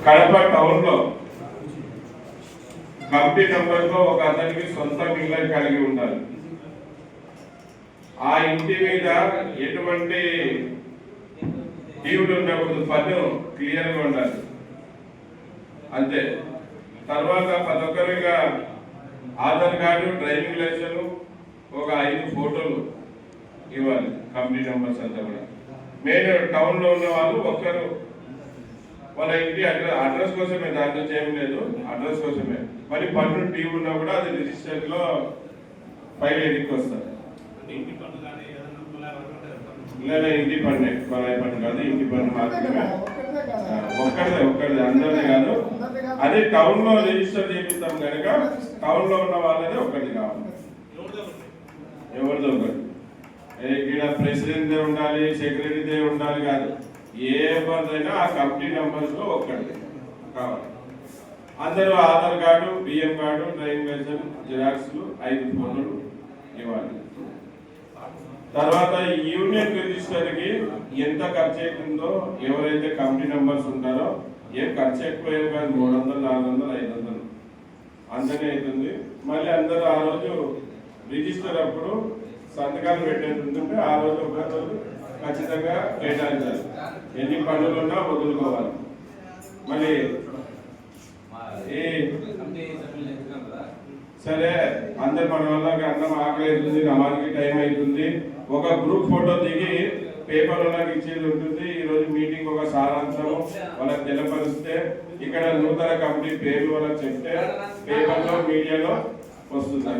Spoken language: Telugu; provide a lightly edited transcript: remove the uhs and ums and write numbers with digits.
కడప టౌన్ లో కమిటీ నంబర్ తో ఒక అతనికి సొంత ఇల్లు కలిగి ఉండాలి. ఆ ఇంటి మీద ఎటువంటి టీవీలు ఉండకూడదు, పన్ను క్లియర్ గా ఉండాలి అంతే. తర్వాత ప్రతి ఒక్కరిగా ఆధార్ కార్డు, డ్రైవింగ్ లైసెన్స్, ఒక 5 ఫోటోలు ఇవ్వాలి. కమిటీ మెంబర్స్ అంతా కూడా మెయిన్ టౌన్ లో ఉన్న వాళ్ళు ఒక్కరు వాళ్ళ ఇంటి అడ్రస్ కోసమే, దాంట్లో ఏం లేదు, అడ్రస్ కోసమే. మరి పన్ను టీవీ ఉన్నా కూడా అది రిజిస్టర్ లో ఫైల్ ఎన్నికి వస్తారు. లేదా ఇంటి పన్ను, కొలాయి పన్ను కాదు, ఇంటి పన్ను మాత్రమే. ఒక్కడిదే అందరిదే కాదు. అది టౌన్ లో రిజిస్టర్ చేపిస్తాం కనుక టౌన్ లో ఉన్న వాళ్ళదే ఒక్కటి కావాలి, ఎవరిదో ఒకటి. ఇక్కడ ప్రెసిడెంట్ దే ఉండాలి, సెక్రటరీదే ఉండాలి కాదు, ఏ ఎవరిదైనా ఆ కమిటీ మెంబర్స్ లో ఒక్కటి కావాలి. అందరూ ఆధార్ కార్డు, బియ్యం కార్డు, డ్రైవింగ్ లైసెన్స్, జిరాక్స్లు, 5 ఫోటోలు ఇవ్వాలి. తర్వాత యూనియన్ రిజిస్టర్ కి ఎంత ఖర్చు అవుతుందో, ఎవరైతే కమిటీ మెంబర్స్ ఉంటారో ఏం ఖర్చు ఎక్కువ కాదు, 300, 400, 500 అంతనే అవుతుంది. మళ్ళీ అందరూ ఆ రోజు రిజిస్టర్ అప్పుడు సంతకాలు పెట్టేస్తుంటే ఆ రోజు ఒక రోజు ఖచ్చితంగా కేటాయించాలి. ఎన్ని పనులు ఉన్నా వదులుకోవాలి. మళ్ళీ సరే అందరు మన వల్ల అన్నం ఆకలి అవుతుంది, నమాజ్కి టైం అవుతుంది, ఒక గ్రూప్ ఫోటో దిగి పేపర్లకు ఇచ్చేది ఉంటుంది. ఈ రోజు మీటింగ్ ఒక సారాంశం వాళ్ళకి తెలపరిస్తే, ఇక్కడ నూతన కమిటీ పేర్లు వాళ్ళకి చెప్తే పేపర్లో, మీడియాలో వస్తుంది.